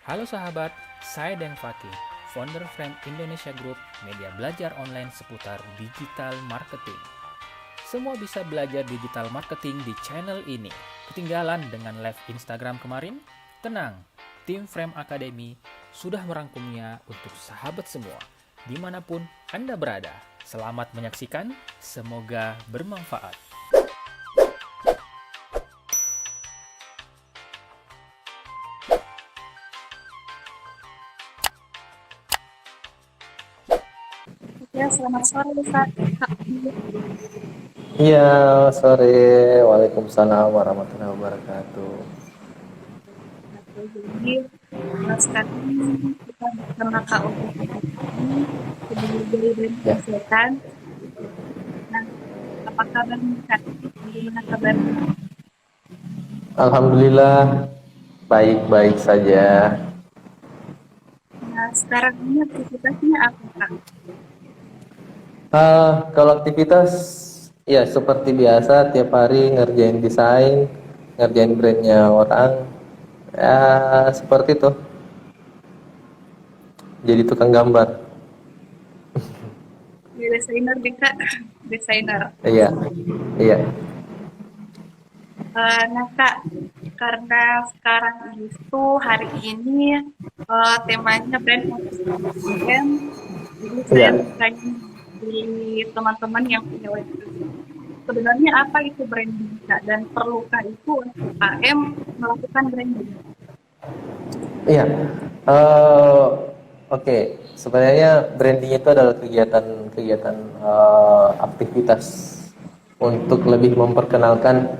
Halo sahabat, saya Deng Fakih, founder Frame Indonesia Group, media belajar online seputar digital marketing. Semua bisa belajar digital marketing di channel ini. Ketinggalan dengan live Instagram kemarin? Tenang, tim Frame Academy sudah merangkumnya untuk sahabat semua, dimanapun Anda berada. Selamat menyaksikan, semoga bermanfaat. Ya, selamat sore, Kak. Iya, sore. Waalaikumsalam warahmatullahi wabarakatuh. Oke, jadi sekarang kita bersama Kak Oki ini sebagai dan Ya, kesehatan. Nah, apa kabar nih, Kak? Bagaimana kabarnya? alhamdulillah baik-baik saja. Nah, sekarang ini aktivitasnya apa, Kak? Kalau aktivitas ya seperti biasa tiap hari ngerjain desain, ngerjain brandnya orang. Ya seperti itu. Jadi tukang gambar. Ya, desainer deh, Kak. Desainer. Iya, iya, Nah, Kak, karena sekarang itu hari ini temanya brand versus UMKM, jadi saya iya. bertanya di teman-teman yang punya website. Sebenarnya apa itu branding, Kak? Dan perlukah itu UMKM melakukan branding? Iya. Oke. Sebenarnya branding itu adalah kegiatan aktivitas untuk lebih memperkenalkan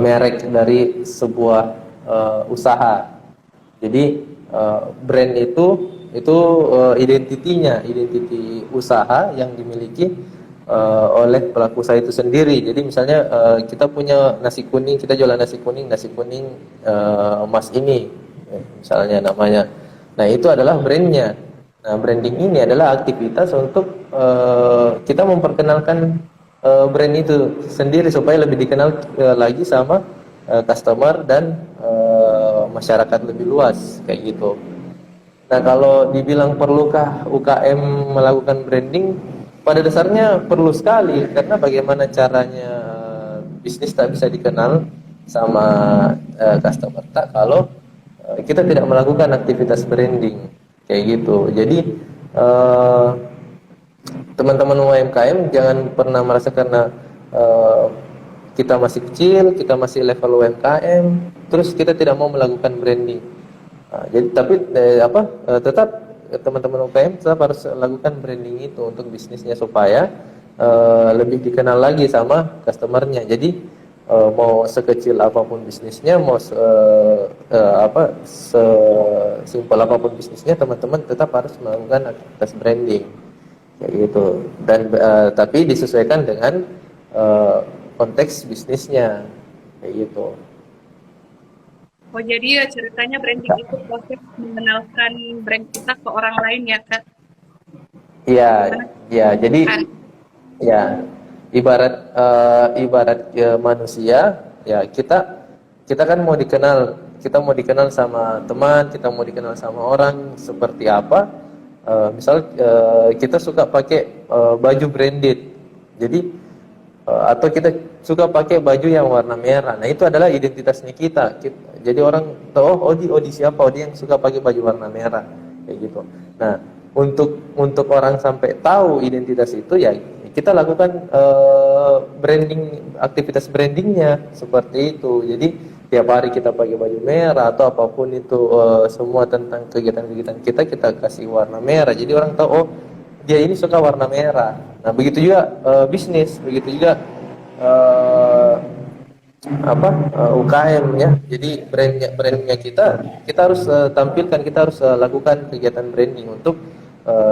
merek dari sebuah usaha. Jadi brand itu identitinya, identiti usaha yang dimiliki oleh pelaku usaha itu sendiri. Jadi misalnya kita punya nasi kuning, kita jualan nasi kuning Mas ini, misalnya namanya. Nah itu adalah brandnya. Nah branding ini adalah aktivitas untuk kita memperkenalkan brand itu sendiri supaya lebih dikenal lagi sama customer dan masyarakat lebih luas kayak gitu. Nah, kalau dibilang perlukah UKM melakukan branding, pada dasarnya perlu sekali karena bagaimana caranya bisnis tak bisa dikenal sama customer tak kalau kita tidak melakukan aktivitas branding kayak gitu. Jadi eh, teman-teman UMKM jangan pernah merasa karena eh, kita masih kecil, kita masih level UMKM, terus kita tidak mau melakukan branding. Jadi tapi tetap teman-teman UMKM tetap harus lakukan branding itu untuk bisnisnya supaya lebih dikenal lagi sama customernya. Jadi mau sekecil apapun bisnisnya, mau sesimpel apapun bisnisnya, teman-teman tetap harus melakukan aktivitas branding kayak gitu. Dan tapi disesuaikan dengan konteks bisnisnya kayak gitu. Oh, jadi ya ceritanya branding itu proses mengenalkan brand kita ke orang lain ya, Kak? Iya, Gimana? ya. Jadi Kak? ya ibarat manusia ya kita kan mau dikenal, kita mau dikenal sama teman, kita mau dikenal sama orang seperti apa. Misal kita suka pakai baju branded, jadi atau kita suka pakai baju yang warna merah. Nah itu adalah identitasnya kita. Jadi orang tahu, oh Odi siapa? Odi yang suka pakai baju warna merah kayak gitu. Nah untuk orang sampai tahu identitas itu ya kita lakukan branding, aktivitas brandingnya seperti itu. Jadi tiap hari kita pakai baju merah atau apapun itu, semua tentang kegiatan-kegiatan kita kasih warna merah. Jadi orang tahu, oh dia ini suka warna merah. Nah begitu juga bisnis, begitu juga eh, UKM ya. Jadi brandnya kita harus tampilkan, kita harus lakukan kegiatan branding untuk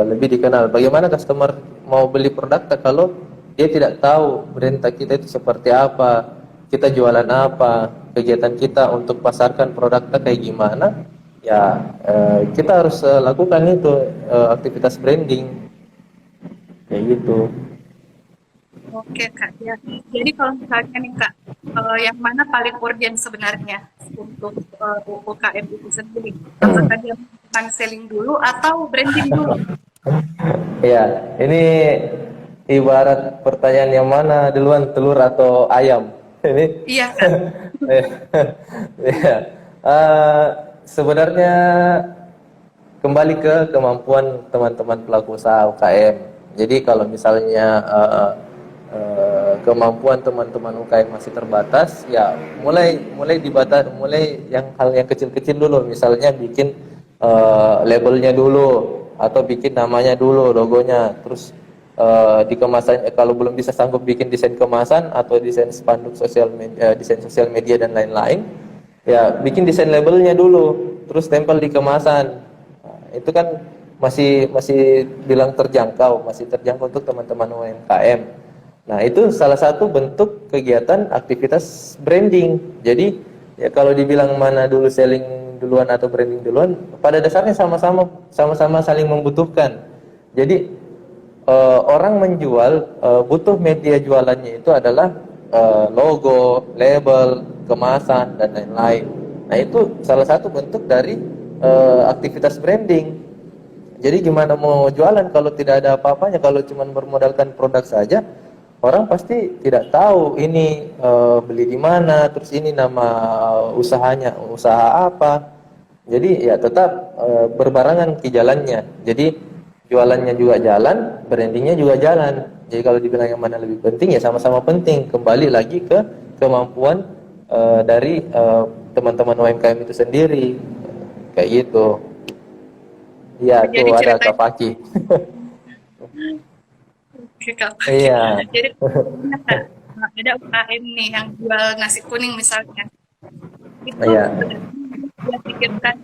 lebih dikenal. Bagaimana customer mau beli produk tak kalau dia tidak tahu brand kita itu seperti apa, kita jualan apa, kegiatan kita untuk pasarkan produk tak kayak gimana. Ya kita harus lakukan itu aktivitas branding kayak gitu. Oke Kak, ya. Jadi kalau misalnya nih Kak, yang mana paling urgent sebenarnya untuk UKM itu sendiri? Apakah dia melakukan selling dulu atau branding dulu? Ya, ini ibarat pertanyaan yang mana duluan, telur atau ayam? Ini, Iya Kak. ya. Eh, Sebenarnya kembali ke kemampuan teman-teman pelaku usaha UKM. Jadi kalau misalnya kemampuan teman-teman UKM masih terbatas, ya mulai yang hal yang kecil-kecil dulu, misalnya bikin labelnya dulu atau bikin namanya dulu, logonya, terus di kemasan, kalau belum bisa sanggup bikin desain kemasan atau desain spanduk sosial media, desain sosial media dan lain-lain, ya bikin desain labelnya dulu, terus tempel di kemasan. Nah, itu kan masih masih bilang terjangkau, masih terjangkau untuk teman-teman UMKM. Nah, itu salah satu bentuk kegiatan aktivitas branding. Jadi, ya kalau dibilang mana dulu selling duluan atau branding duluan, pada dasarnya sama-sama saling membutuhkan. Jadi, orang menjual butuh media jualannya itu adalah logo, label, kemasan dan lain-lain. Nah, itu salah satu bentuk dari aktivitas branding. Jadi gimana mau jualan kalau tidak ada apa-apanya, kalau cuma bermodalkan produk saja, orang pasti tidak tahu ini beli di mana, terus ini nama usahanya, usaha apa. Jadi ya tetap berbarengan ke jalannya. Jadi jualannya juga jalan, brandingnya juga jalan. Jadi kalau dibilang yang mana lebih penting, ya sama-sama penting. Kembali lagi ke kemampuan dari teman-teman UMKM itu sendiri, kayak gitu. Iya tuh Jadi ada Kak ceritanya, Faki. oke Kak, oke. Iya, Jadi ceritanya, Kak, ada UKM nih yang jual nasi kuning misalnya. Itu iya. sebenarnya dia pikirkan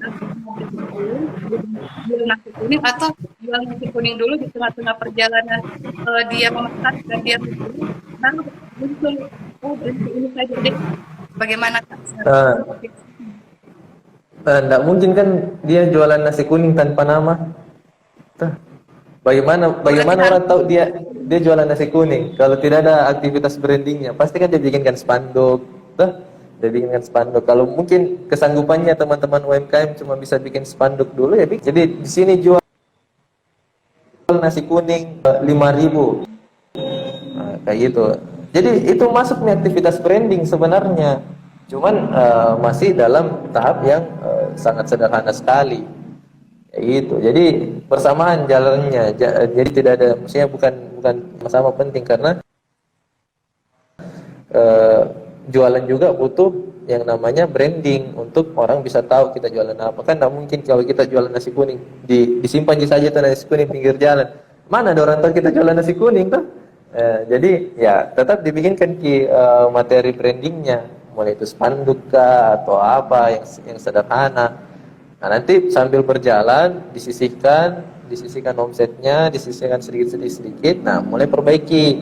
mau jual nasi kuning atau jual nasi kuning dulu di tengah-tengah perjalanan dia memasak dan dia berburu, baru muncul, oh berhenti ini saja deh. Bagaimana Kak seharusnya? Eh, Nggak mungkin kan dia jualan nasi kuning tanpa nama. Tuh. Bagaimana Berarti bagaimana harus orang tahu dia jualan nasi kuning kalau tidak ada aktivitas brandingnya? Pasti kan dia bikinkan spanduk, tuh. Dia bikinkan spanduk. Kalau mungkin kesanggupannya teman-teman UMKM cuma bisa bikin spanduk dulu, ya bikin. Jadi di sini jual nasi kuning 5.000, nah, kayak gitu. Jadi itu masuk nih aktivitas branding sebenarnya. Cuman masih dalam tahap yang sangat sederhana sekali. Kayak gitu. Jadi persamaan jalannya. Jadi tidak ada, maksudnya bukan sama-sama penting, karena eh, jualan juga butuh yang namanya branding untuk orang bisa tahu kita jualan apa. Kan nggak mungkin kalau kita jualan nasi kuning disimpan saja tuh nasi kuning pinggir jalan. Mana ada orang tahu kita jualan nasi kuning tuh? Jadi ya tetap dibikinkan materi brandingnya, mulai itu spanduk kah atau apa yang sederhana. Nah, nanti sambil berjalan disisihkan omsetnya, disisihkan sedikit. Nah, mulai perbaiki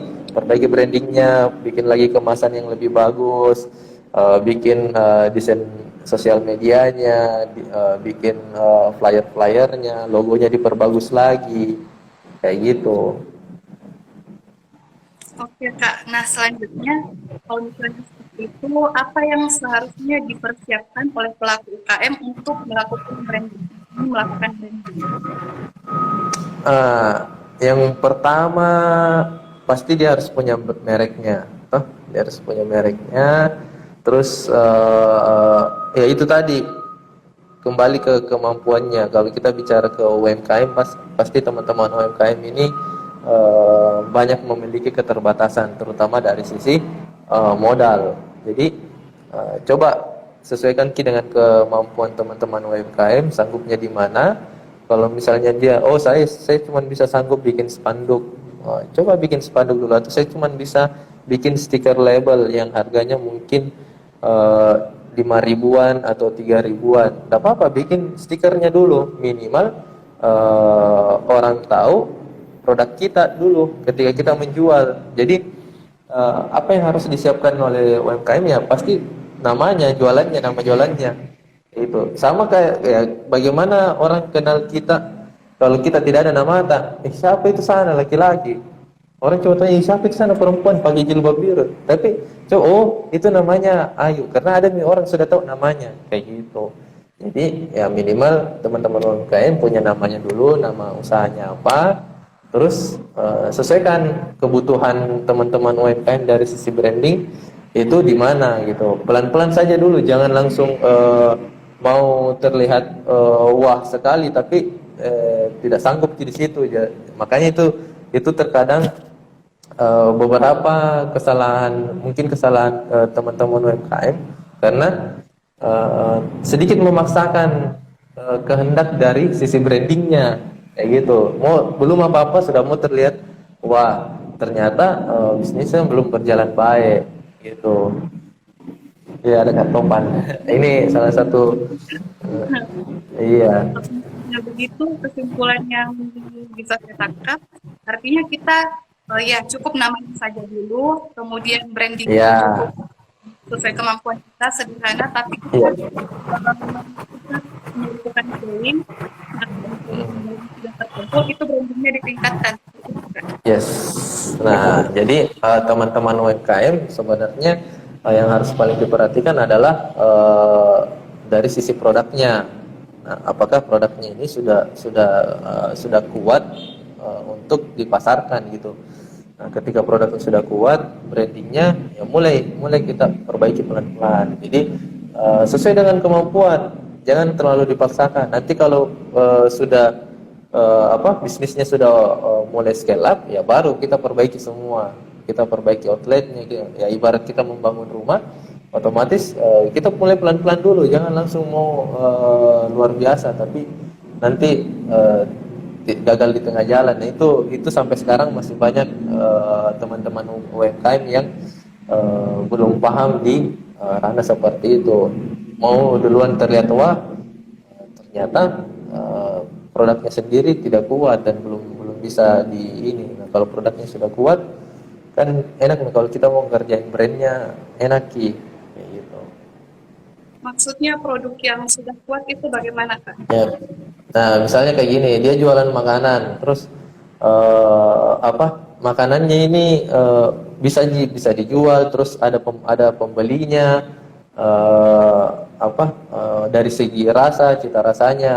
brandingnya, bikin lagi kemasan yang lebih bagus, bikin desain sosial medianya, bikin flyer-flyernya, logonya diperbagus lagi, kayak gitu. oke Kak. Nah selanjutnya, kalau misalnya seperti itu, apa yang seharusnya dipersiapkan oleh pelaku UKM untuk melakukan branding? Melakukan branding. Uh, yang pertama pasti dia harus punya mereknya, dia harus punya mereknya. Terus ya itu tadi, kembali ke kemampuannya. Kalau kita bicara ke UMKM, pasti teman-teman UMKM ini banyak memiliki keterbatasan, terutama dari sisi modal. Jadi coba sesuaikan dengan kemampuan teman-teman UMKM, sanggupnya di mana. Kalau misalnya dia, oh saya cuma bisa sanggup bikin spanduk, coba bikin spanduk dulu. Atau saya cuma bisa bikin stiker label yang harganya mungkin 5.000-an atau 3.000-an. Tidak apa-apa, bikin stikernya dulu, minimal orang tahu produk kita dulu ketika kita menjual. Jadi apa yang harus disiapkan oleh UMKM, ya pasti namanya, nama jualannya. Itu sama kayak ya, bagaimana orang kenal kita kalau kita tidak ada nama, siapa itu sana laki-laki. Orang cuma tanya, siapa di sana perempuan pakai jilbab biru. Tapi, oh itu namanya Ayu. Karena ada nih orang sudah tahu namanya. Kayak gitu. Jadi, ya minimal teman-teman UMKM punya namanya dulu, nama usahanya apa. Terus, sesuaikan kebutuhan teman-teman UMKM dari sisi branding, itu di mana gitu. Pelan-pelan saja dulu, jangan langsung mau terlihat wah sekali, tapi tidak sanggup di situ. Makanya itu terkadang beberapa mungkin kesalahan teman-teman UMKM karena sedikit memaksakan kehendak dari sisi brandingnya kayak gitu. Belum apa-apa sudah mau terlihat wah ternyata bisnisnya belum berjalan baik gitu. Ya ada Kak Topan. Ini salah satu iya. Ya begitu kesimpulan yang bisa saya tangkap. Artinya kita ya cukup namanya saja dulu, kemudian branding Ya. cukup sesuai kemampuan kita sederhana, tapi Iya. kita melakukan claim, nah sudah tertentu itu brandingnya ditingkatkan. Yes. Nah, jadi teman-teman UMKM sebenarnya yang harus paling diperhatikan adalah dari sisi produknya. Nah, apakah produknya ini sudah kuat untuk dipasarkan gitu. Nah, ketika produknya sudah kuat, brandingnya ya mulai kita perbaiki pelan-pelan. Jadi sesuai dengan kemampuan, jangan terlalu dipaksakan. Nanti kalau sudah bisnisnya sudah mulai scale up, ya baru kita perbaiki semua. Kita perbaiki outletnya, ya ibarat kita membangun rumah, otomatis kita mulai pelan-pelan dulu, jangan langsung mau luar biasa, tapi nanti gagal di tengah jalan. Nah, itu sampai sekarang masih banyak teman-teman UMKM yang belum paham di ranah seperti itu. Mau duluan terlihat wah, ternyata produknya sendiri tidak kuat dan belum bisa di ini. Nah, kalau produknya sudah kuat kan enak nih, kalau kita mau ngerjain brandnya enak kayak gitu. Maksudnya produk yang sudah kuat itu bagaimana, Kak? Ya. Nah, misalnya kayak gini, dia jualan makanan, terus makanannya ini bisa dijual, terus ada pembelinya, dari segi rasa, cita rasanya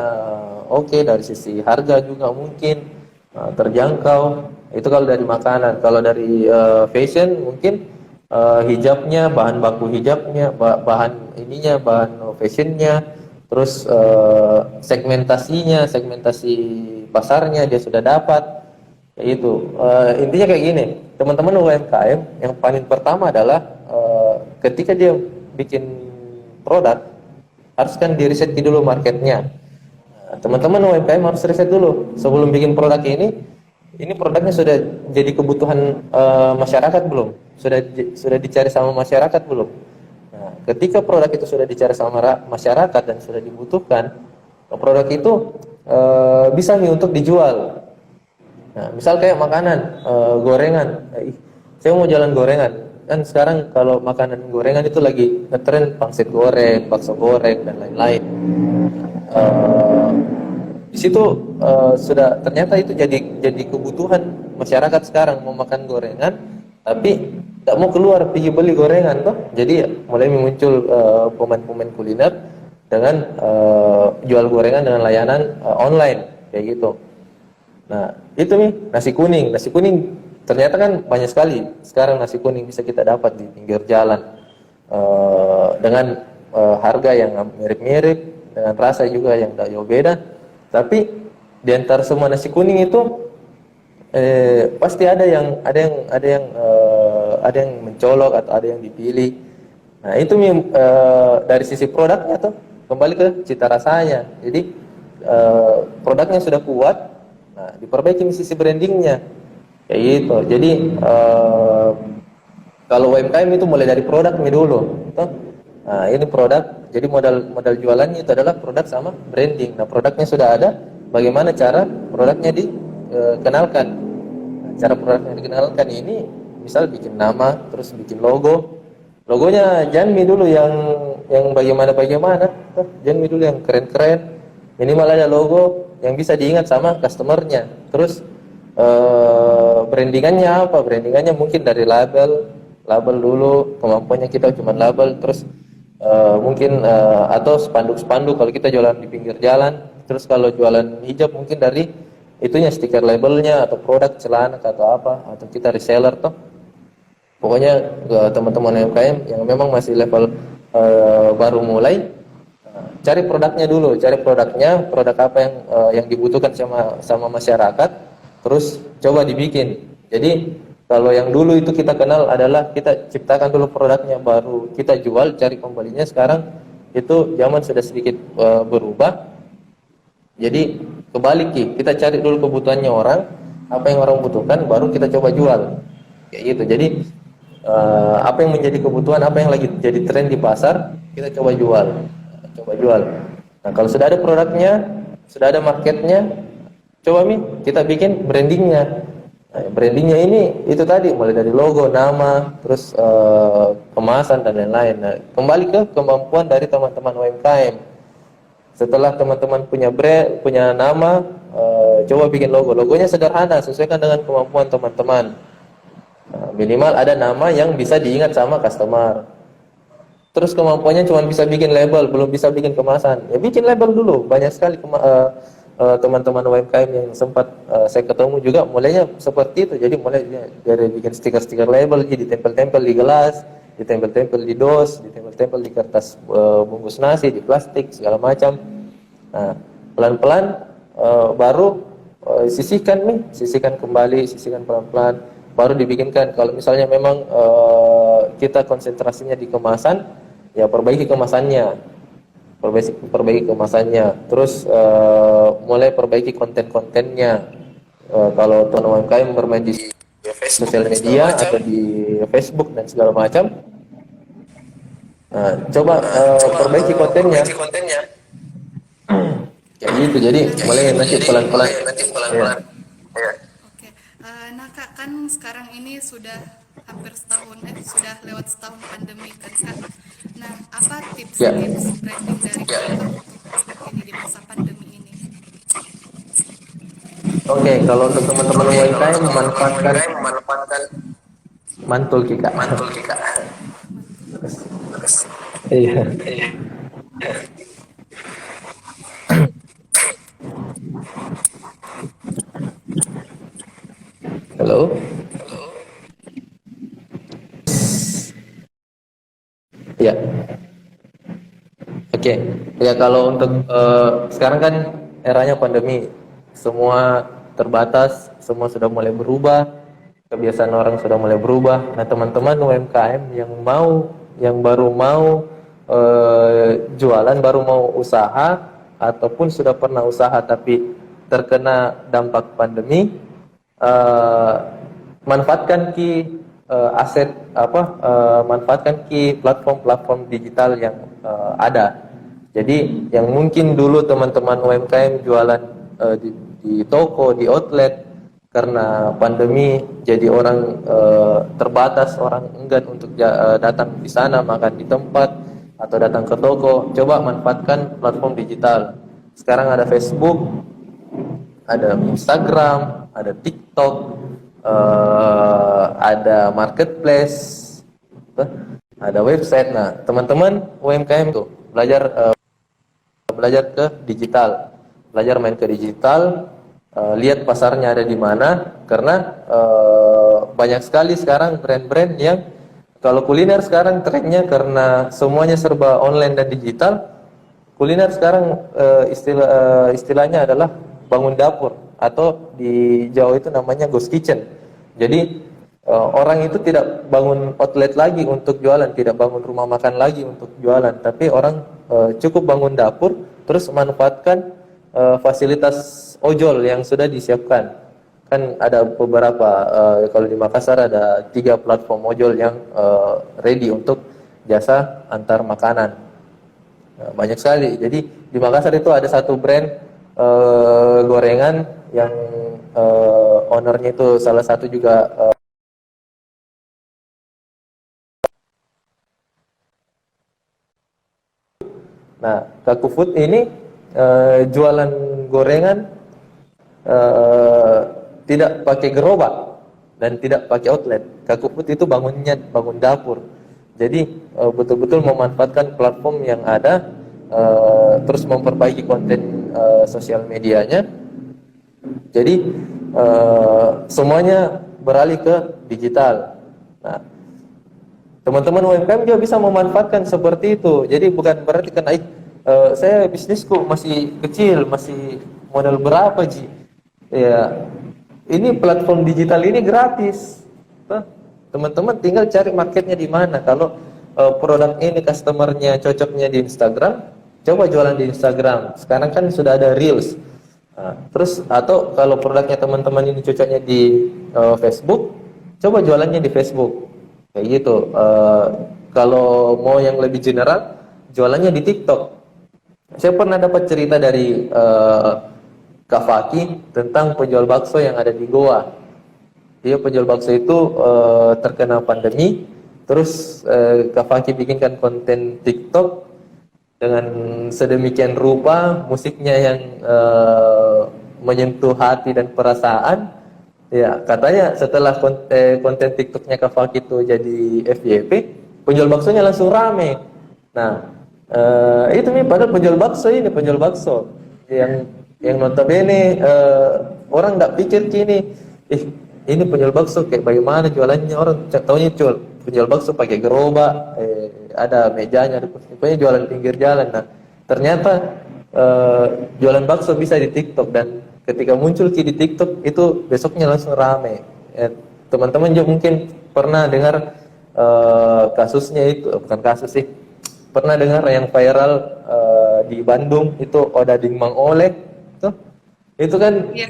oke, dari sisi harga juga mungkin terjangkau. Itu kalau dari makanan. Kalau dari fashion mungkin hijabnya, bahan baku hijabnya, bahan fashionnya, terus segmentasi pasarnya dia sudah dapat. Kayak itu. Intinya kayak gini, teman-teman UMKM yang paling pertama adalah ketika dia bikin produk harus kan di riset dulu marketnya. Teman-teman UMKM harus riset dulu sebelum bikin produk ini produknya sudah jadi kebutuhan masyarakat belum? Sudah dicari sama masyarakat belum? Nah, ketika produk itu sudah dicari sama masyarakat dan sudah dibutuhkan, produk itu bisa nih untuk dijual. Nah, misal kayak makanan, gorengan. Saya mau jualan gorengan. Kan sekarang kalau makanan gorengan itu lagi ngetren pangsit goreng, bakso goreng dan lain-lain. Di situ sudah ternyata itu jadi kebutuhan masyarakat sekarang, mau makan gorengan tapi tidak mau keluar pergi beli gorengan toh. Jadi mulai muncul pemain-pemain kuliner dengan jual gorengan dengan layanan online kayak gitu. Nah, itu nih nasi kuning ternyata kan banyak sekali sekarang nasi kuning bisa kita dapat di pinggir jalan dengan harga yang mirip-mirip, dengan rasa juga yang tidak jauh beda. Tapi di antara semua nasi kuning itu pasti ada yang mencolok atau ada yang dipilih. Nah, itu dari sisi produknya tuh kembali ke cita rasanya. Jadi produknya sudah kuat, nah diperbaiki sisi brandingnya kayak gitu. Jadi kalau UMKM itu mulai dari produknya dulu toh. Nah, ini produk, jadi modal jualannya itu adalah produk sama branding. Nah, produknya sudah ada, bagaimana cara produknya dikenalkan? Nah, cara produknya dikenalkan ini, misal bikin nama, terus bikin logo. Logonya jangan dulu yang bagaimana, jangan dulu yang keren-keren. Minimal ada logo yang bisa diingat sama customernya. Terus brandingannya apa? Brandingannya mungkin dari label dulu, kemampuannya kita cuma label, terus mungkin atau spanduk-spanduk kalau kita jualan di pinggir jalan. Terus kalau jualan hijab mungkin dari itunya stiker labelnya atau produk celana atau apa, atau kita reseller toh. Pokoknya teman-teman UMKM yang memang masih level baru mulai, cari produknya dulu, cari produknya, produk apa yang dibutuhkan sama masyarakat, terus coba dibikin. Jadi kalau yang dulu itu kita kenal adalah kita ciptakan dulu produknya, baru kita jual, cari pembelinya. Sekarang itu zaman sudah sedikit berubah. Jadi kebalik Ki, kita cari dulu kebutuhannya orang, apa yang orang butuhkan, baru kita coba jual. Kayak gitu. Jadi apa yang menjadi kebutuhan, apa yang lagi jadi tren di pasar, kita coba jual. Nah, kalau sudah ada produknya, sudah ada marketnya, coba kita bikin brandingnya. Nah, brandingnya ini itu tadi mulai dari logo, nama, terus kemasan dan lain-lain. Nah, kembali ke kemampuan dari teman-teman UMKM. Setelah teman-teman punya brand, punya nama, coba bikin logo. Logonya sederhana, sesuaikan dengan kemampuan teman-teman. Nah, minimal ada nama yang bisa diingat sama customer. Terus kemampuannya cuma bisa bikin label, belum bisa bikin kemasan. Ya bikin label dulu. Banyak sekali teman-teman UMKM yang sempat saya ketemu juga mulainya seperti itu. Jadi mulai dari bikin stiker-stiker label, jadi ditempel-tempel di gelas, ditempel-tempel di dos, ditempel-tempel di kertas bungkus nasi, di plastik, segala macam. Nah, pelan-pelan baru sisihkan kembali, sisihkan pelan-pelan, baru dibikinkan. Kalau misalnya memang kita konsentrasinya di kemasan, ya perbaiki kemasannya, terus mulai perbaiki konten-kontennya. Kalau teman UMKM bermain di sosial media atau di Facebook dan segala macam, coba perbaiki kontennya. Kayak gitu. Jadi mulai nanti pelan-pelan. Ya. Oke. Nah Kak, kan sekarang ini sudah hampir setahun, sudah lewat setahun pandemi kan Kak. Nah, apa tips-tips branding dari Kakak untuk ini di masa pandemi ini? Oke, kalau untuk teman-teman UMKM memanfaatkan mantul Kika. Iya. Halo. Ya. Oke. Ya kalau untuk sekarang kan eranya pandemi, semua terbatas, semua sudah mulai berubah, kebiasaan orang sudah mulai berubah. Nah, teman-teman UMKM yang baru mau jualan, baru mau usaha, ataupun sudah pernah usaha tapi terkena dampak pandemi, manfaatkan manfaatkan platform-platform digital yang ada. Jadi yang mungkin dulu teman-teman UMKM jualan di toko, di outlet, karena pandemi jadi orang terbatas, orang enggan untuk datang di sana, makan di tempat atau datang ke toko. Coba manfaatkan platform digital. Sekarang ada Facebook, ada Instagram, ada TikTok, ada marketplace, ada website. Nah, teman-teman UMKM tuh belajar ke digital, belajar main ke digital, lihat pasarnya ada di mana, karena banyak sekali sekarang brand-brand yang, kalau kuliner sekarang trennya karena semuanya serba online dan digital. Kuliner sekarang istilahnya adalah bangun dapur, atau di Jawa itu namanya ghost kitchen. Jadi orang itu tidak bangun outlet lagi untuk jualan, tidak bangun rumah makan lagi untuk jualan, tapi orang cukup bangun dapur, terus manfaatkan fasilitas ojol yang sudah disiapkan. Kan ada beberapa, kalau di Makassar ada 3 platform ojol yang ready untuk jasa antar makanan. Nah, banyak sekali. Jadi di Makassar itu ada satu brand gorengan yang ownernya itu salah satu juga nah, Kaku Food ini jualan gorengan tidak pakai gerobak dan tidak pakai outlet. Kakuput itu bangun dapur. Jadi betul-betul memanfaatkan platform yang ada, terus memperbaiki konten sosial medianya. Jadi semuanya beralih ke digital. Nah, teman-teman UMKM juga bisa memanfaatkan seperti itu. Jadi bukan berarti kan saya bisnisku masih kecil, masih modal berapa Ji? Ya, ini platform digital ini gratis. Teman-teman tinggal cari marketnya di mana. Kalau produk ini customernya cocoknya di Instagram, coba jualan di Instagram. Sekarang kan sudah ada Reels. Nah, terus atau kalau produknya teman-teman ini cocoknya di Facebook, coba jualannya di Facebook. Kayak gitu. Kalau mau yang lebih general, jualannya di TikTok. Saya pernah dapat cerita dari Kak Faki tentang penjual bakso yang ada di Goa. Dia penjual bakso itu terkena pandemi, terus Kak Faki bikinkan konten TikTok dengan sedemikian rupa, musiknya yang menyentuh hati dan perasaan. Ya, katanya setelah konten TikToknya Kak Faki itu jadi FYP, penjual baksonya langsung rame. Nah, itu nih padahal penjual bakso yang notabene orang nggak pikir gini, ini penjual bakso kayak bagaimana jualannya, orang taunya penjual bakso pakai gerobak, ada mejanya, ada pokoknya jualan pinggir jalan. Nah, ternyata jualan bakso bisa di TikTok, dan ketika muncul di TikTok itu besoknya langsung rame. Teman-teman juga mungkin pernah dengar kasusnya itu, bukan kasus sih, pernah dengar yang viral di Bandung itu Odading Mang Oleh itu kan Iya,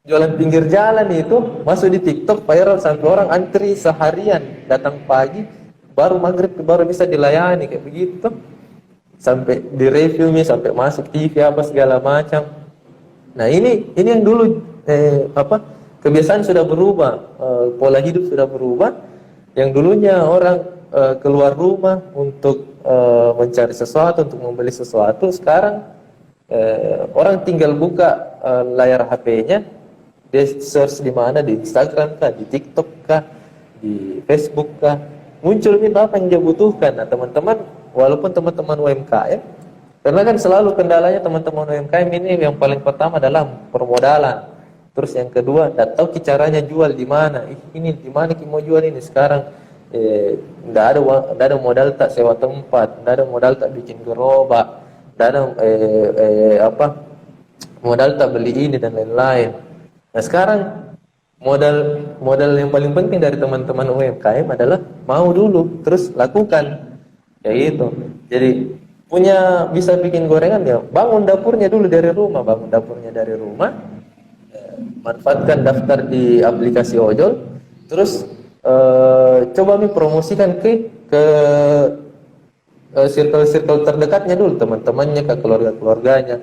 jualan pinggir jalan itu masuk di TikTok viral sampai orang antri seharian, datang pagi baru maghrib baru bisa dilayani kayak begitu, sampai di reviewnya sampai masuk TV apa segala macam. Nah ini yang dulu kebiasaan sudah berubah, pola hidup sudah berubah. Yang dulunya orang keluar rumah untuk mencari sesuatu, untuk membeli sesuatu, sekarang orang tinggal buka layar HP-nya, dia search di mana, di Instagram kah, di TikTok kah, di Facebook kah, muncul nih apa yang dia butuhkan. Nah teman-teman, walaupun teman-teman UMKM, karena kan selalu kendalanya teman-teman UMKM ini yang paling pertama adalah permodalan. Terus yang kedua, tidak tahu caranya jual di mana. Ini di mana kita mau jual ini sekarang? Tidak ada modal tak sewa tempat, tidak ada modal tak bikin gerobak, tidak ada modal tak beli ini dan lain-lain. Nah sekarang modal yang paling penting dari teman-teman UMKM adalah mau dulu, terus lakukan, kayak gitu. Jadi bisa bikin gorengan ya, bangun dapurnya dulu dari rumah, manfaatkan daftar di aplikasi ojol, terus coba promosikan ke circle terdekatnya dulu, teman-temannya, ke keluarganya,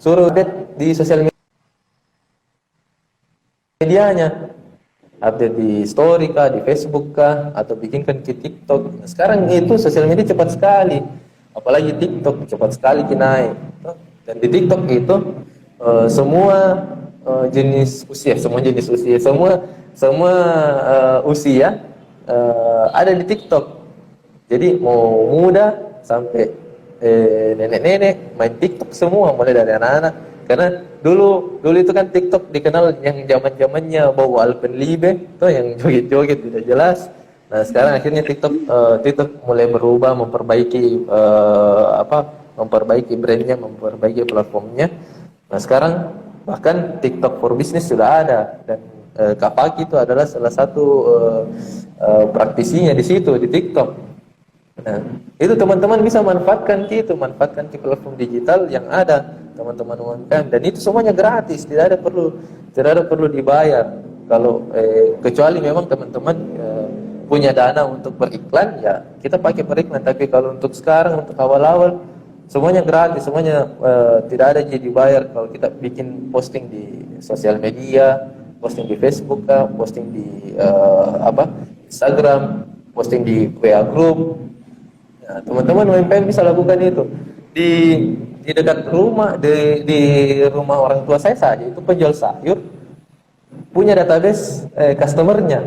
suruh update di sosial medianya, update di story kah, di Facebook kah, atau bikinkan ke TikTok. Nah, sekarang itu sosial media cepat sekali, apalagi TikTok cepat sekali naik. Dan di TikTok itu semua jenis usia, semua usia ada di TikTok. Jadi mau muda sampai nenek-nenek main TikTok semua, mulai dari anak-anak. Karena dulu itu kan TikTok dikenal yang zaman-zamannya bau Alpenliebe tuh, yang joget-joget tidak jelas. Nah sekarang akhirnya TikTok mulai berubah, memperbaiki brandnya, memperbaiki platformnya. Nah sekarang bahkan TikTok for Business sudah ada, dan Kak Faki itu adalah salah satu praktisinya di situ, di TikTok. Nah itu teman-teman bisa manfaatkan platform digital yang ada, teman-teman UMKM, dan itu semuanya gratis, tidak ada perlu dibayar. Kalau kecuali memang teman-teman punya dana untuk beriklan, ya kita pakai beriklan. Tapi kalau untuk sekarang, untuk awal-awal, semuanya gratis, semuanya tidak ada jadi bayar. Kalau kita bikin posting di sosial media, posting di Facebook, posting di Instagram, posting di WA group, ya, teman-teman UMKM bisa lakukan itu. di dekat rumah, di rumah orang tua saya saja itu penjual sayur punya database customernya.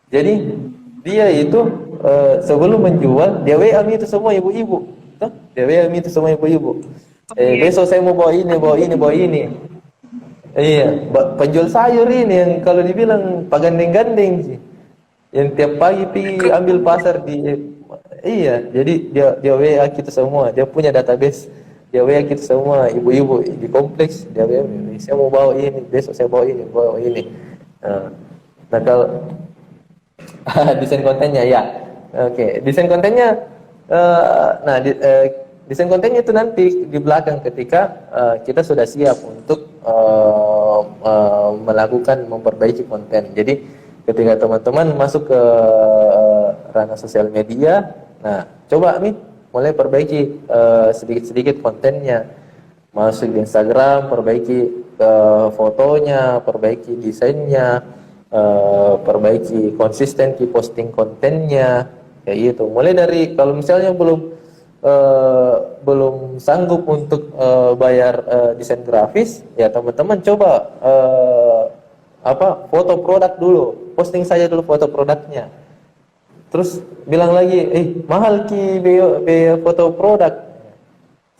Jadi dia itu sebelum menjual dia WA itu semua ibu-ibu, tuh, dia WA itu semua ibu-ibu. Besok saya mau bawa ini, bawa ini, bawa ini. Iya, penjual sayur ini yang kalau dibilang pagandeng-gandeng sih, yang tiap pagi pergi ambil pasar di, iya, jadi dia WA kita semua, dia punya database, dia WA kita semua ibu-ibu di kompleks, dia WA, saya mau bawa ini, besok saya bawa ini. Nah kalau desain kontennya ya, oke, desain kontennya, desain kontennya itu nanti di belakang ketika kita sudah siap untuk melakukan memperbaiki konten. Jadi ketika teman-teman masuk ke ranah sosial media, nah coba nih mulai perbaiki sedikit-sedikit kontennya. Masuk di Instagram, perbaiki fotonya, perbaiki desainnya, perbaiki konsisten di posting kontennya, kayak gitu. Mulai dari kalau misalnya belum sanggup untuk bayar desain grafis, ya teman-teman coba foto produk dulu, posting saja dulu foto produknya. Terus bilang lagi, mahal ki biaya foto produk.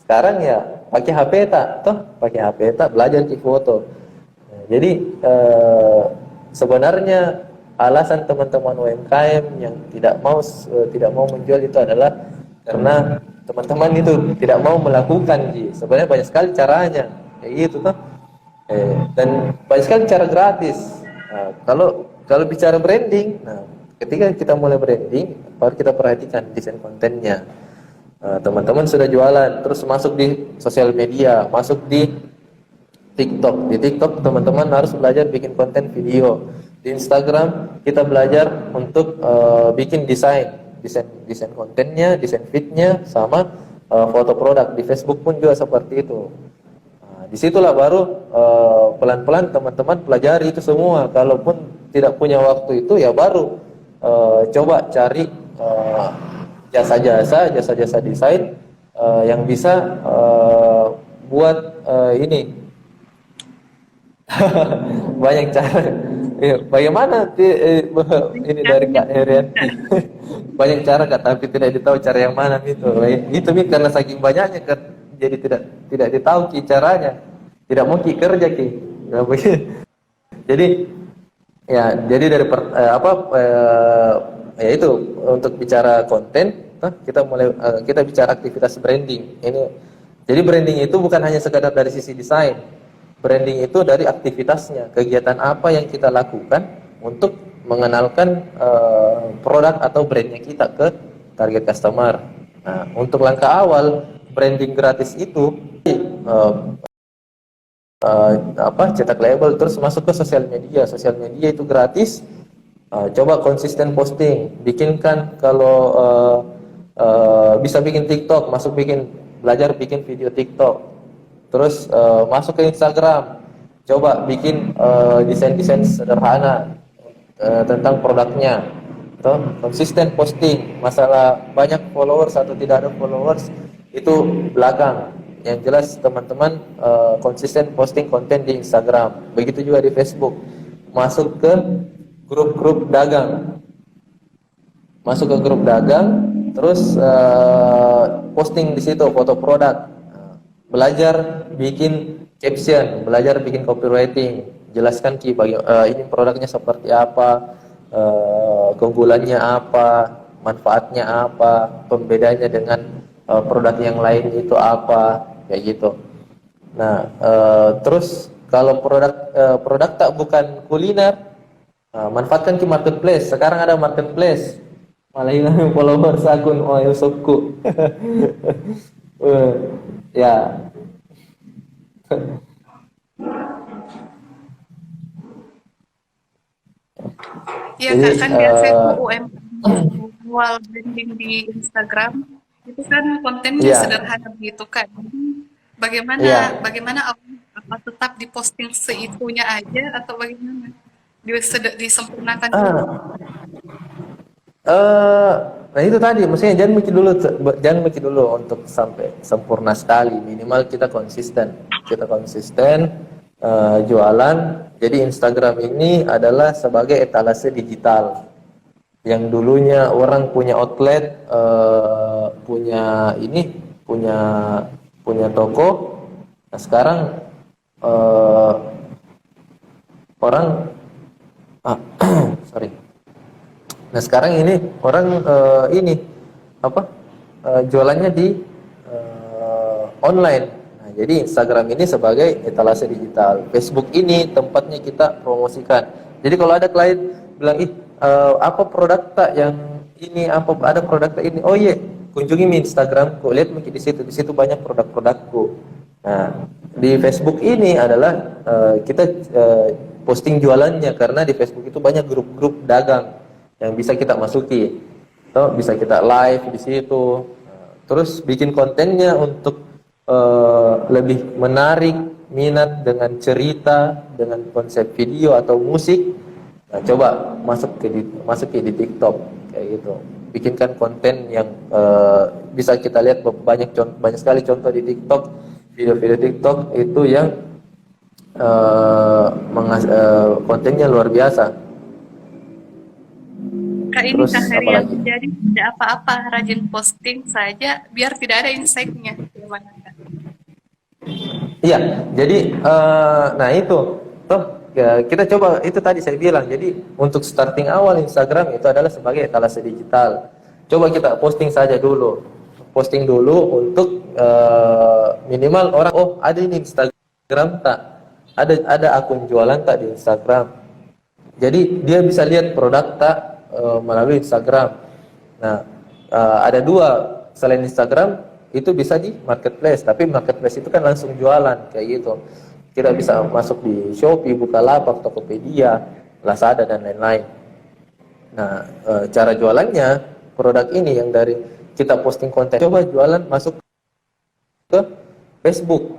Sekarang ya pakai HP pakai HP belajar ki foto. Nah, jadi sebenarnya alasan teman-teman UMKM yang tidak mau menjual itu adalah karena teman-teman itu tidak mau melakukan. Sebenarnya banyak sekali caranya kayak gitu toh. Dan banyak sekali cara gratis. Nah, kalau bicara branding, nah ketika kita mulai branding baru kita perhatikan desain kontennya. Teman-teman sudah jualan terus masuk di sosial media, masuk di TikTok. Di TikTok teman-teman harus belajar bikin konten video. Di Instagram kita belajar untuk bikin desain kontennya, desain feednya, sama foto produk. Di Facebook pun juga seperti itu. Nah, disitulah baru pelan-pelan teman-teman pelajari itu semua. Kalaupun tidak punya waktu itu, ya baru coba cari jasa-jasa desain yang bisa buat ini. Banyak cara. Bagaimana ini dari Kak Herianti? Banyak cara Kak, tapi tidak ditahu cara yang mana itu. Itu karena saking banyaknya kan, jadi tidak ditahu ki caranya. Tidak mau ki kerja ki. Jadi ya, jadi dari ya itu untuk bicara konten, kita bicara aktivitas branding. Jadi branding itu bukan hanya sekadar dari sisi desain. Branding itu dari aktivitasnya, kegiatan apa yang kita lakukan untuk mengenalkan produk atau brandnya kita ke target customer. Nah, untuk langkah awal branding gratis itu cetak label, terus masuk ke sosial media. Sosial media itu gratis. Coba konsisten posting, bikinkan kalau bisa bikin TikTok, belajar bikin video TikTok. Terus masuk ke Instagram, coba bikin desain-desain sederhana tentang produknya. Konsisten posting. Masalah banyak followers atau tidak ada followers itu belakang. Yang jelas teman-teman konsisten posting konten di Instagram. Begitu juga di Facebook. Masuk ke grup-grup dagang. Terus posting di situ foto produk. Belajar bikin caption, belajar bikin copywriting, jelaskan ini produknya seperti apa, keunggulannya apa, manfaatnya apa, pembedanya dengan produk yang lain itu apa, kayak gitu. Nah, terus kalau produk tak bukan kuliner, manfaatkan ke marketplace. Sekarang ada marketplace, malah hilang followers akun Yusufku. Ya. Iya Kak, kan biasanya tuh UMKM awal branding di Instagram itu kan kontennya sederhana gitu kan. Bagaimana apa tetap diposting seitunya aja atau bagaimana? Disempurnakan dulu. Nah itu tadi, maksudnya jangan mikir dulu untuk sampai sempurna sekali. Minimal kita konsisten jualan. Jadi Instagram ini adalah sebagai etalase digital. Yang dulunya orang punya outlet, punya punya toko. Nah sekarang orang, sorry. Nah sekarang ini orang jualannya di online. Nah, jadi Instagram ini sebagai etalase digital. Facebook ini tempatnya kita promosikan. Jadi kalau ada klien bilang, apa produk tak yang ini, apa ada produk tak ini, oh iya, kunjungi Instagramku, lihat mungkin di situ banyak produk-produkku. Nah di Facebook ini adalah kita posting jualannya, karena di Facebook itu banyak grup-grup dagang yang bisa kita masuki, atau bisa kita live di situ. Terus bikin kontennya untuk lebih menarik minat dengan cerita, dengan konsep video atau musik. Nah, coba masuk ke di TikTok kayak gitu. Bikinkan konten yang bisa kita lihat banyak sekali contoh di TikTok, video-video TikTok itu yang kontennya luar biasa. Kak, ini Terus Kak Herian, apalagi? jadi tidak apa-apa, rajin posting saja biar tidak ada insight-nya. Gimana Kak? Iya, jadi nah itu toh ya, kita coba itu tadi saya bilang. Jadi untuk starting awal Instagram itu adalah sebagai etalase digital. Coba kita posting dulu untuk minimal orang, oh ada ini Instagram tak, ada akun jualan tak di Instagram. Jadi dia bisa lihat produk tak melalui Instagram. Nah ada dua selain Instagram, itu bisa di marketplace, tapi marketplace itu kan langsung jualan kayak gitu. Kita bisa masuk di Shopee, Bukalapak, Tokopedia, Lazada dan lain-lain. Nah, cara jualannya produk ini yang dari kita posting konten, coba jualan masuk ke Facebook.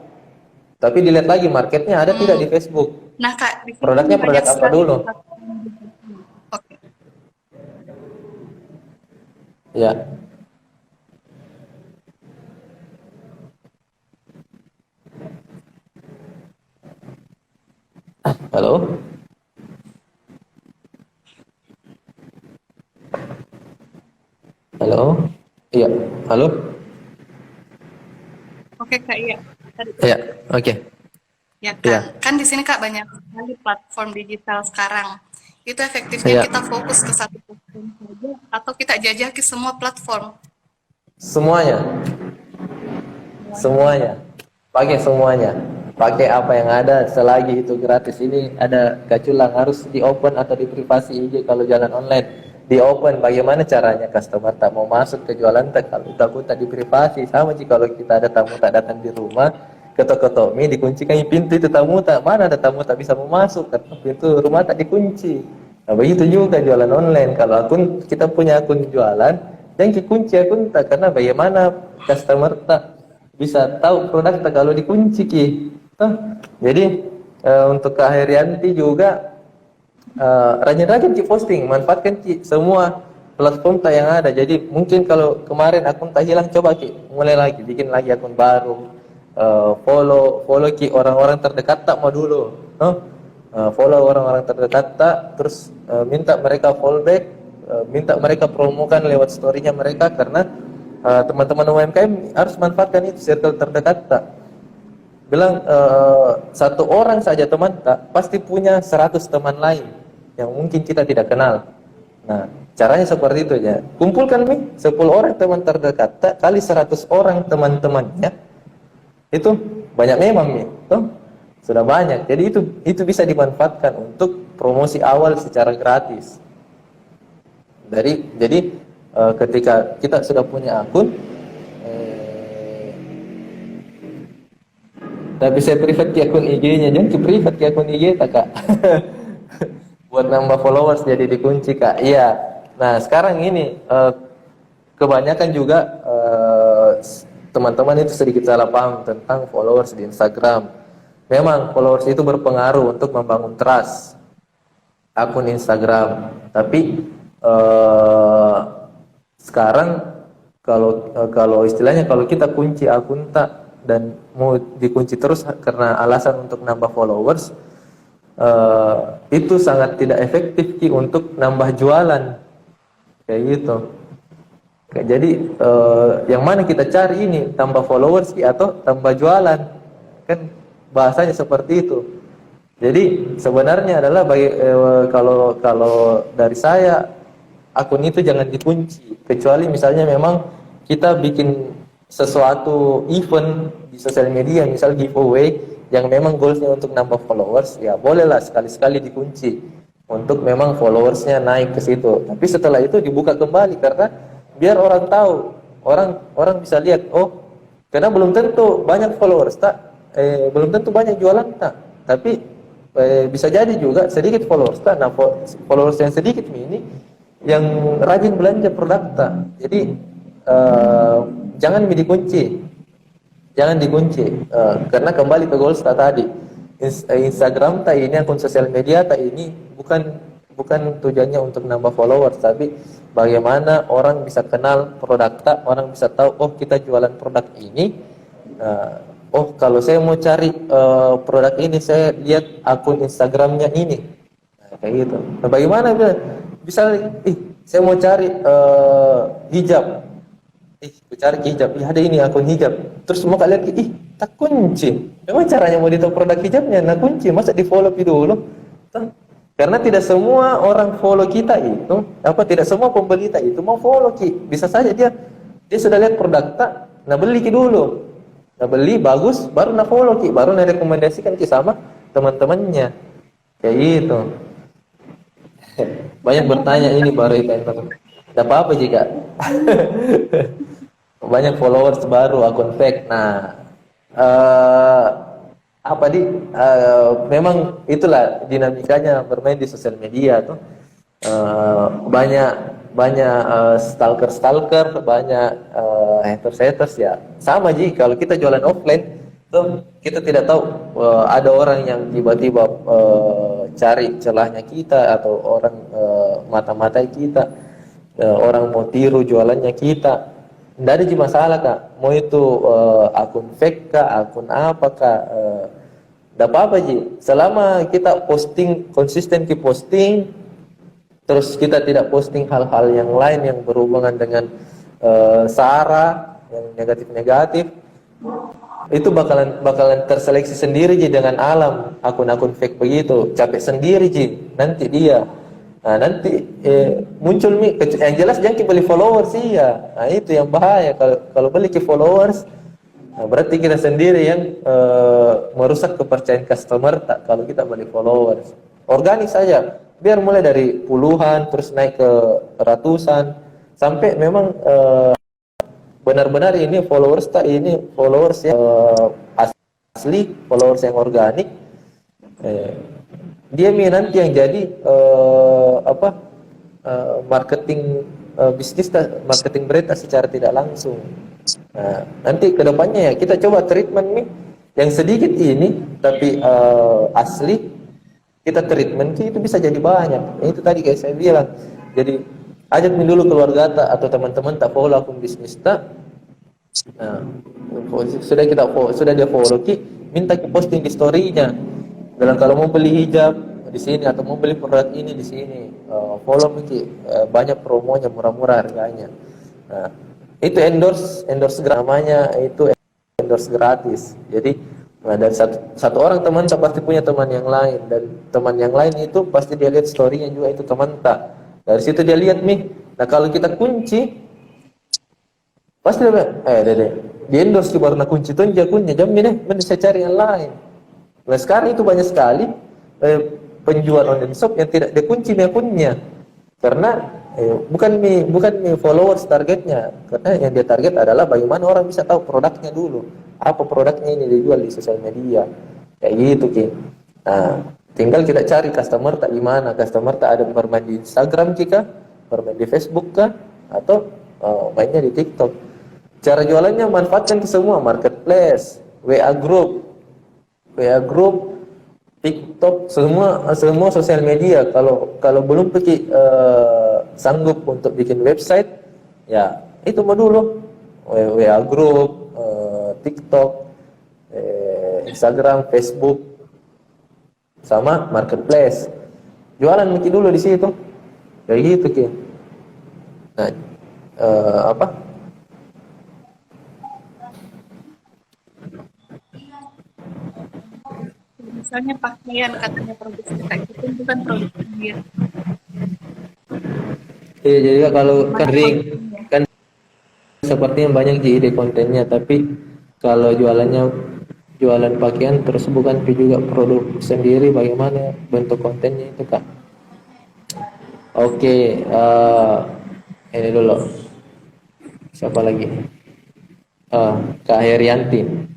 Tapi dilihat lagi marketnya ada tidak di Facebook. Nah Kak, di sini Produknya produk banyak apa sekali dulu? platform. Oke. Ya. Halo? Halo? Iya, halo? Oke Kak, iya. Iya, oke. Ya Iya. kan di sini Kak banyak sekali platform digital sekarang. Itu efektifnya Iya. kita fokus ke satu platform saja atau kita jajaki semua platform. Semuanya. Pakai semuanya. Pakai apa yang ada selagi itu gratis. Ini ada gaculang, harus di open atau di privasi IG kalau jalan online. Di open, bagaimana caranya customer tak mau masuk ke jualan tak, kalau takut tak di privasi. Sama sih kalau kita ada tamu tak datang di rumah, ketok-ketok mie dikunci pintu, itu tamu tak, mana ada tamu tak bisa mau masuk karena pintu rumah tak dikunci. Nah begitu juga jualan online. Kalau kita punya akun jualan, yang dikunci akun tak, karena bagaimana customer tak bisa tahu produk tak kalau dikunci ki. Jadi untuk Kak Herianti juga rajin-rajin ki posting, manfaatkan ki semua platform tak yang ada. Jadi mungkin kalau kemarin akun tak hilang, coba ki mulai lagi, bikin lagi akun baru, follow ki orang-orang terdekat tak mau dulu, follow orang-orang terdekat tak, terus minta mereka follow back, minta mereka promokan lewat story-nya mereka, karena teman-teman UMKM harus manfaatkan itu circle terdekat tak. Bilang satu orang saja teman tak pasti punya 100 teman lain yang mungkin kita tidak kenal. Nah caranya seperti itu ya, kumpulkan nih 10 orang teman terdekat tak kali 100 orang teman-temannya, itu banyak memang nih, sudah banyak. Jadi itu bisa dimanfaatkan untuk promosi awal secara gratis. Jadi ketika kita sudah punya akun, tapi saya private ke akun IG-nya, jangan ke private ke akun IG tak Kak. Buat nambah followers jadi dikunci Kak. Iya. Nah sekarang ini kebanyakan juga teman-teman itu sedikit salah paham tentang followers di Instagram. Memang followers itu berpengaruh untuk membangun trust akun Instagram. Tapi sekarang kalau istilahnya kalau kita kunci akun tak dan mau dikunci terus karena alasan untuk nambah followers, itu sangat tidak efektif Ki untuk nambah jualan kayak gitu. Jadi yang mana kita cari ini, tambah followers Ki atau tambah jualan, kan bahasanya seperti itu. Jadi sebenarnya adalah kalau dari saya, akun itu jangan dikunci, kecuali misalnya memang kita bikin sesuatu event di sosial media, misal giveaway yang memang goalsnya untuk nambah followers, ya bolehlah sekali-sekali dikunci untuk memang followersnya naik ke situ. Tapi setelah itu dibuka kembali karena biar orang tahu, orang bisa lihat, oh karena belum tentu banyak followers tak, belum tentu banyak jualan tak, tapi bisa jadi juga sedikit followers tak. Nah followers yang sedikit ini yang rajin belanja produk tak. Jadi jangan dikunci, karena kembali ke goals tadi, Instagram tak ini, akun sosial media tak ini bukan tujuannya untuk nambah followers, tapi bagaimana orang bisa kenal produk tak, orang bisa tahu oh kita jualan produk ini, oh kalau saya mau cari produk ini saya lihat akun Instagramnya ini, kayak gitu. Nah, bagaimana bisa saya mau cari hijab, aku cari hijab, ada ini akun hijab, terus mau kalian tak kunci. Memang caranya mau ditahu produk hijabnya, nah kunci, masa di follow dulu? Karena tidak semua orang follow kita itu, tidak semua pembeli kita itu mau follow Ki. Bisa saja dia sudah lihat produk tak, nah beli Ki dulu. Nah beli bagus, baru nah follow Ki, baru nah rekomendasikan Ki sama teman-temannya. Kayak gitu. Banyak bertanya ini baru itu. Tidak apa-apa jika banyak followers baru, akun fake. Nah, memang itulah dinamikanya bermain di sosial media tuh. Banyak stalker, banyak haters ya. Sama Ji, kalau kita jualan offline tuh kita tidak tahu ada orang yang tiba-tiba cari celahnya kita, atau orang mata-matai kita, orang mau tiru jualannya kita. Tidak ada masalah Kak, mau itu akun fake kah, akun apa kah, tidak apa-apa Ji, selama kita posting, konsisten ke posting, terus kita tidak posting hal-hal yang lain yang berhubungan dengan sara, yang negatif-negatif, itu bakalan terseleksi sendiri Ji dengan alam. Akun-akun fake begitu, capek sendiri Ji, nanti dia. Nah nanti muncul yang jelas jangan beli followers sih ya. Nah itu yang bahaya, kalau beli ke followers, nah, berarti kita sendiri yang merusak kepercayaan customer tak, kalau kita beli followers. Organik saja, biar mulai dari puluhan terus naik ke ratusan, sampai memang benar-benar ini followers tak, ini followers yang asli, followers yang organik. Dia nanti yang jadi marketing bisnis, marketing berita secara tidak langsung. Nah, nanti kedepannya ya kita coba treatment nih yang sedikit ini tapi asli, kita treatment itu bisa jadi banyak. Itu tadi kayak saya bilang, jadi ajak dulu keluarga tak, atau teman-teman tak follow akun bisnis tak. Nah, sudah dia follow Ki, minta Ki posting di story-nya. Dan kalau mau beli hijab di sini atau mau beli produk ini di sini, follow Ki, banyak promonya, murah-murah harganya. Nah, itu endorse namanya, itu endorse gratis. Jadi dan satu orang teman tak pasti punya teman yang lain, dan teman yang lain itu pasti dia lihat story-nya juga itu teman tak. Dari situ dia lihat nih. Nah kalau kita kunci, pasti dia di endorse baru nak kunci tuh akunnya jamin saya cari yang lain. Nah sekarang itu banyak sekali penjual online shop yang tidak dikunci akunnya, karena bukan followers targetnya, karena yang dia target adalah bagaimana orang bisa tahu produknya dulu, apa produknya ini dijual di sosial media, kayak gitu Ki. Nah tinggal kita cari customer tak gimana, customer tak ada bermain di Instagram kah, bermain di Facebook kah, atau mainnya di TikTok. Cara jualannya manfaatkan ke semua marketplace, WA group, TikTok, semua sosial media. Kalau belum sanggup untuk bikin website, Ya, itu mah dulu. WA group, TikTok, Instagram, Facebook, sama marketplace. Jualan mungkin dulu di situ. Kayak gitu, Ki. Nah, apa? Misalnya pakaian katanya produksi kayak gitu bukan produksi dia. Iya, jadi kalau kan Banyak ring kontennya. kan sepertinya banyak di ide kontennya, tapi kalau jualannya jualan pakaian terus bukan juga produk sendiri, bagaimana bentuk kontennya itu, Kak? Oke, ini dulu. Siapa lagi? Kak Herianti.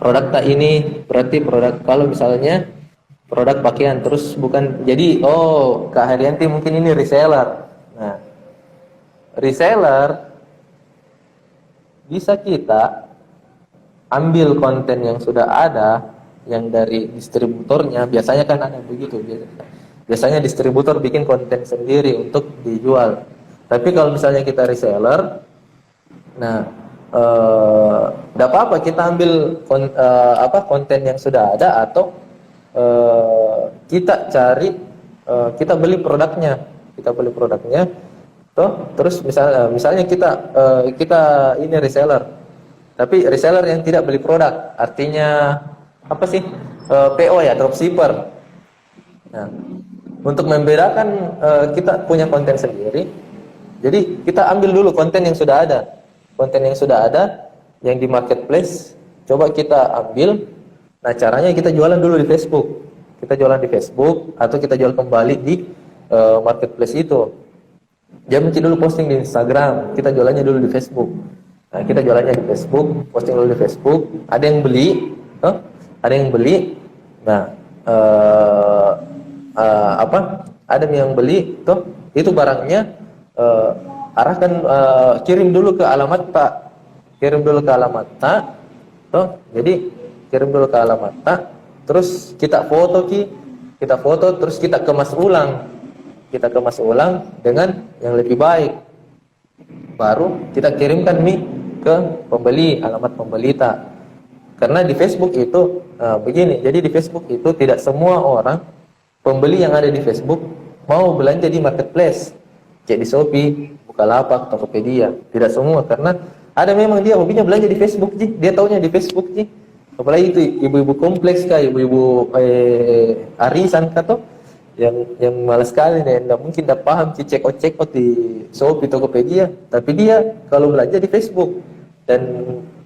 Produk tak ini berarti produk, kalau misalnya produk pakaian terus bukan, jadi Kak Herianti mungkin ini reseller. Nah, reseller bisa kita ambil konten yang sudah ada, yang dari distributornya. Biasanya kan ada begitu. Biasanya distributor bikin konten sendiri untuk dijual. Tapi kalau misalnya kita reseller, nah, tidak apa-apa kita ambil konten yang sudah ada, atau kita cari, kita beli produknya, terus misalnya kita ini reseller, tapi reseller yang tidak beli produk, artinya apa sih? PO ya, dropshipper. Nah, untuk membedakan kita punya konten sendiri, jadi kita ambil dulu konten yang sudah ada. Konten yang sudah ada, yang di marketplace, coba kita ambil. Nah, caranya kita jualan dulu di Facebook. Kita jualan di Facebook, atau kita jual kembali di marketplace itu. Dia mesti dulu posting di Instagram, kita jualannya dulu di Facebook. Nah, kita jualannya di Facebook, posting dulu di Facebook. Ada yang beli, ada yang beli. Nah, ada yang beli, itu barangnya. Arahkan, kirim dulu ke alamat tak, jadi kirim dulu ke alamat tak, terus kita foto terus kita kemas ulang dengan yang lebih baik, baru kita kirimkan ke pembeli, alamat pembeli tak. Karena di Facebook itu begini, jadi di Facebook itu tidak semua orang pembeli yang ada di Facebook mau belanja di marketplace kayak di Shopee, Bukalapak, Tokopedia. Tidak semua, karena ada memang dia hobinya belanja di Facebook, dia taunya di Facebook, apalagi itu ibu-ibu kompleks kah, ibu-ibu arisan kah, yang malas sekali nih, nggak mungkin tidak paham check out di Shopee, Tokopedia, tapi dia kalau belanja di Facebook, dan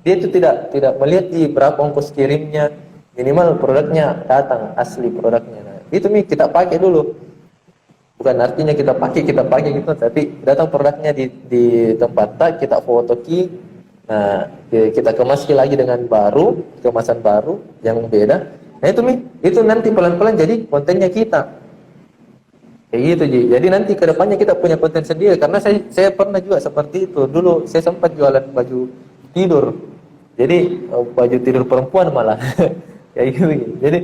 dia itu tidak melihat di berapa ongkos kirimnya, minimal produknya datang asli produknya. Nah, itu kita pakai dulu. Bukan artinya kita pakai gitu, tapi datang produknya di tempat tak, kita foto nah kita kemas lagi dengan kemasan baru yang beda. Nah itu nanti pelan-pelan jadi kontennya kita. Kayak gitu, Ji. Jadi nanti kedepannya kita punya konten sendiri, karena saya pernah juga seperti itu. Dulu saya sempat jualan baju tidur. Jadi baju tidur perempuan malah. Kayak gitu. Jadi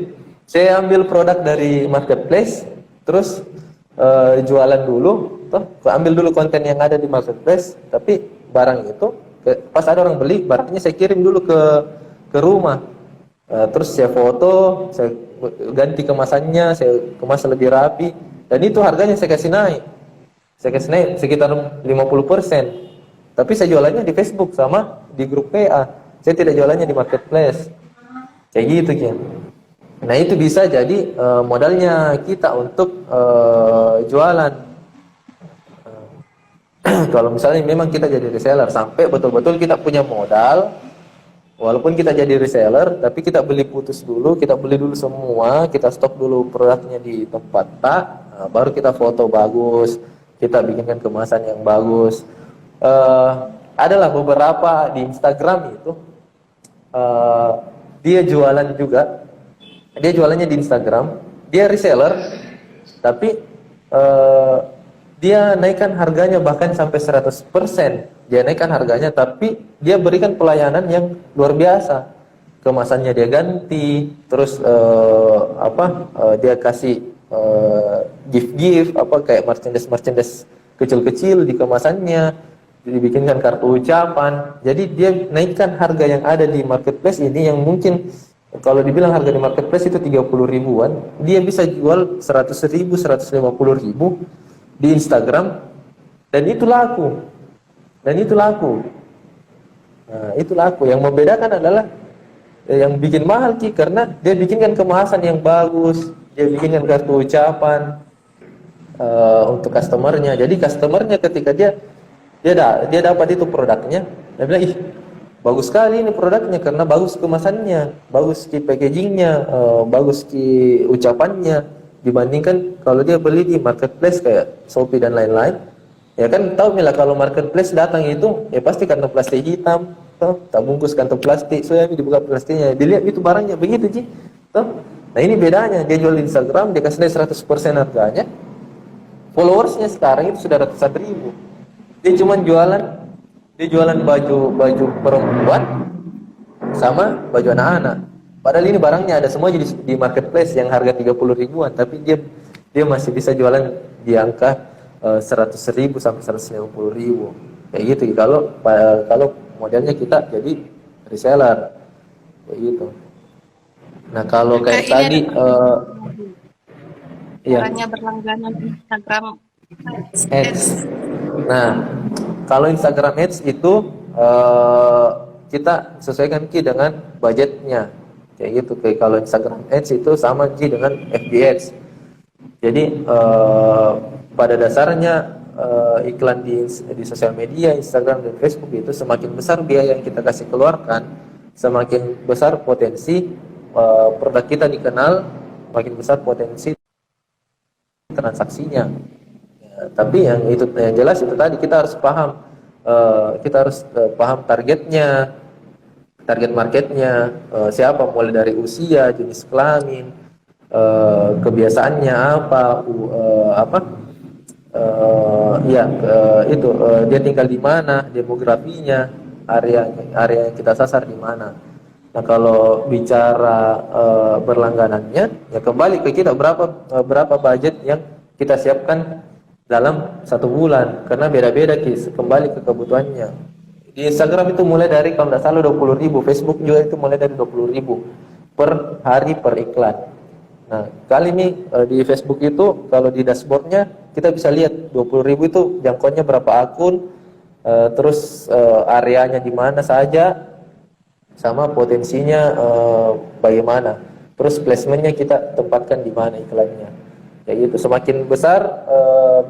saya ambil produk dari marketplace, terus jualan dulu, ambil dulu konten yang ada di marketplace, tapi barang itu pas ada orang beli, barangnya saya kirim dulu ke rumah, terus saya foto, saya ganti kemasannya, saya kemas lebih rapi, dan itu harganya saya kasih naik sekitar 50%, tapi saya jualannya di Facebook sama di grup PA, saya tidak jualannya di marketplace, kayak gitu kan. Nah itu bisa jadi modalnya kita untuk jualan. Kalau misalnya memang kita jadi reseller sampai betul-betul kita punya modal, walaupun kita jadi reseller, tapi kita beli putus dulu, kita beli dulu semua, kita stok dulu produknya di tempat tak, baru kita foto bagus, kita bikinkan kemasan yang bagus. Adalah beberapa di Instagram itu dia jualan juga. Dia jualannya di Instagram, dia reseller, tapi dia naikkan harganya bahkan sampai 100%. Dia naikkan harganya, tapi dia berikan pelayanan yang luar biasa. Kemasannya dia ganti, terus dia kasih gift kayak merchandise kecil-kecil di kemasannya. dibikinkan kartu ucapan. Jadi dia naikkan harga yang ada di marketplace ini yang mungkin kalau dibilang harga di marketplace itu 30 ribuan, dia bisa jual 100 ribu, 150 ribu di Instagram dan itu laku. Dan itu laku. Nah, itu laku. Yang membedakan adalah yang bikin mahal Ki karena dia bikinkan kemasan yang bagus, dia bikinkan kartu ucapan untuk customernya. Jadi customernya ketika dia dapat itu produknya, dia bilang ih bagus sekali ini produknya karena bagus kemasannya, bagus ki packagingnya, bagus ki ucapannya dibandingkan kalau dia beli di marketplace kayak Shopee dan lain-lain. Ya kan tahu Mila kalau marketplace datang itu ya pasti kantong plastik hitam, toh, tak bungkus kantong plastik, so ya dibuka plastiknya, dilihat itu barangnya begitu Ji. Toh. Nah ini bedanya, dia jual di Instagram dia kasih 100% harganya. Followersnya sekarang itu sudah ratusan ribu. Dia jualan baju perempuan sama baju anak-anak. Padahal ini barangnya ada semua di marketplace yang harga 30 ribuan, tapi dia masih bisa jualan di angka 100 ribu sampai 150 ribu. Kayak gitu. Kalau modelnya kita jadi reseller. Kayak gitu. Nah, kalau kayak tadi caranya berlangganan Instagram Ads. Nah, kalau Instagram Ads itu kita sesuaikan Ki dengan budgetnya. Kayak gitu. Kayak kalau Instagram Ads itu sama Ki dengan FB Ads. Jadi pada dasarnya iklan di sosial media, Instagram dan Facebook itu semakin besar biaya yang kita kasih keluarkan, semakin besar potensi produk kita dikenal, makin besar potensi transaksinya. Ya, tapi yang jelas itu tadi kita harus paham, paham targetnya, target marketnya, siapa, mulai dari usia, jenis kelamin, kebiasaannya dia tinggal di mana, demografinya, area yang kita sasar di mana. Nah kalau bicara berlangganannya, ya kembali ke kita berapa budget yang kita siapkan dalam 1 bulan, karena beda-beda kembali ke kebutuhannya. Di Instagram itu mulai dari kalau tidak salah 20.000, Facebook juga itu mulai dari 20.000 per hari per iklan. Nah, kali ini di Facebook itu kalau di dashboardnya kita bisa lihat 20.000 itu jangkauannya berapa akun, terus areanya di mana saja, sama potensinya bagaimana. Terus placementnya kita tempatkan di mana iklannya. Ya gitu. Semakin besar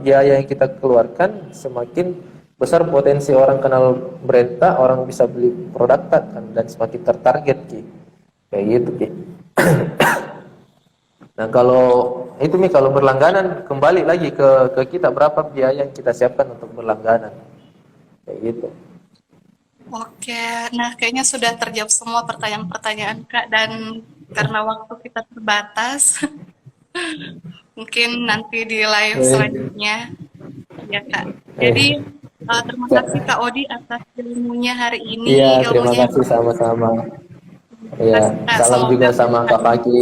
biaya yang kita keluarkan, semakin besar potensi orang kenal brand, orang bisa beli produk kan, dan semakin tertarget Ki. Kayak gitu Ki. Nah kalau itu nih, kalau berlangganan kembali lagi ke kita berapa biaya yang kita siapkan untuk berlangganan, kayak gitu. Oke, nah kayaknya sudah terjawab semua pertanyaan-pertanyaan Kak, dan karena waktu kita terbatas, mungkin nanti di live selanjutnya ya Kak. Jadi terima kasih Kak Odi atas ilmunya hari ini. Iya, terima kasih sama-sama. Iya, salam juga sama Kak Faki.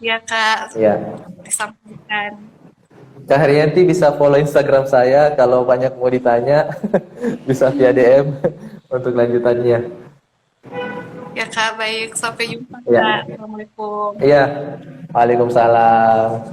Iya Kak, ya. Disampaikan. Kak Haryanti bisa follow Instagram saya, kalau banyak mau ditanya bisa via DM untuk lanjutannya. Ya Kak, baik, sampai jumpa ya. Kak. Assalamualaikum. Iya, waalaikumsalam.